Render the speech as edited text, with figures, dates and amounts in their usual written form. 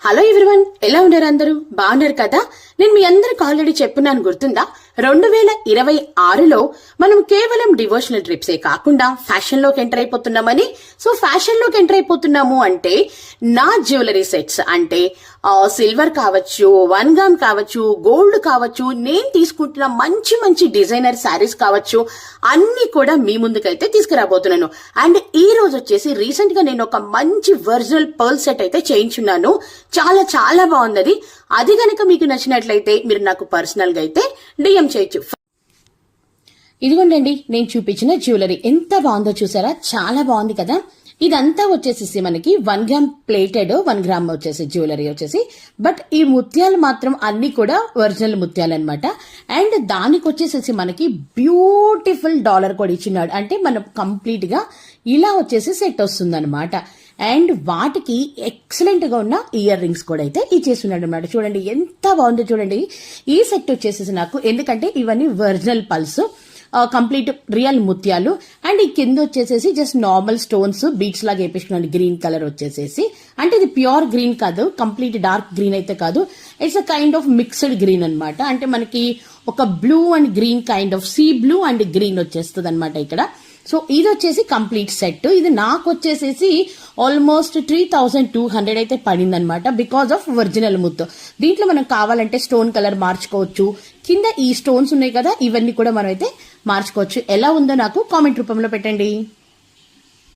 Hello everyone, ఎలా ఉన్నారు? అందరూ బాగున్నారు కదా? నేను మీ అందరికి ఆల్రెడీ చెప్పున్నాను, గుర్తుందా? 2026లో మనం కేవలం డివోషనల్ ట్రిప్సే కాకుండా ఫ్యాషన్ లోకి ఎంటర్ అయిపోతున్నామని. సో ఫ్యాషన్ లోకి ఎంటర్ అయిపోతున్నాము అంటే నా జ్యువెలరీ సెట్స్ అంటే సిల్వర్ కావచ్చు, 1 గ్రామ్ కావచ్చు, గోల్డ్ కావచ్చు, నేను తీసుకుంటున్న మంచి మంచి డిజైనర్ శారీస్ కావచ్చు, అన్ని కూడా మీ ముందుకైతే తీసుకురాబోతున్నాను. అండ్ ఈ రోజు వచ్చేసి రీసెంట్ గా నేను ఒక మంచి ఒరిజినల్ పర్ల్ సెట్ అయితే చేయించున్నాను. చాలా చాలా బాగుంది. అది గనక మీకు నచ్చినట్లయితే మీరు నాకు పర్సనల్ గా అయితే డిఎం చేయొచ్చు. ఇదిగోండి, నేను చూపించిన జ్యువెలరీ ఎంత బాగుందో చూసారా? చాలా బాగుంది కదా. ఇదంతా వచ్చేసి మనకి 1 గ్రామ్ ప్లేటెడ్, 1 గ్రామ్ వచ్చేసి జ్యువెలరీ వచ్చేసి. బట్ ఈ ముత్యాలు మాత్రం అన్ని కూడా ఒరిజినల్ ముత్యాలు అనమాట. అండ్ దానికి వచ్చేసేసి మనకి బ్యూటిఫుల్ డాలర్ కూడా ఇచ్చినాడు. అంటే మనం కంప్లీట్ గా ఇలా వచ్చేసి సెట్ వస్తుంది అనమాట. అండ్ వాటికి ఎక్సలెంట్ గా ఉన్న ఇయర్ రింగ్స్ కూడా అయితే ఇచ్చేస్తున్నాడు అనమాట. చూడండి ఎంత బాగుందో చూడండి. ఈ సెట్ వచ్చేసేసి నాకు, ఎందుకంటే ఇవన్నీ ఒరిజినల్ పల్స్, కంప్లీట్ రియల్ ముత్యాలు. అండ్ ఈ కింద వచ్చేసేసి జస్ట్ నార్మల్ స్టోన్స్ బీట్స్ లాగా వేపించుకున్నాను. గ్రీన్ కలర్ వచ్చేసేసి, అంటే ఇది ప్యూర్ గ్రీన్ కాదు, కంప్లీట్ డార్క్ గ్రీన్ అయితే కాదు. It's a kind of mixed green అనమాట. అంటే మనకి ఒక blue and green kind of sea blue and green వచ్చేస్తుంది అనమాట ఇక్కడ. సో ఇది వచ్చేసి కంప్లీట్ సెట్. ఇది నాకు వచ్చేసేసి ఆల్మోస్ట్ 3200 అయితే పడింది అనమాట, బికాస్ ఆఫ్ ఒరిజినల్ ముత్తు. దీంట్లో మనం కావాలంటే స్టోన్ కలర్ మార్చుకోవచ్చు. కింద ఈ స్టోన్స్ ఉన్నాయి కదా, ఇవన్నీ కూడా మనం అయితే మార్చుకోవచ్చు. ఎలా ఉందో నాకు కామెంట్ రూపంలో పెట్టండి.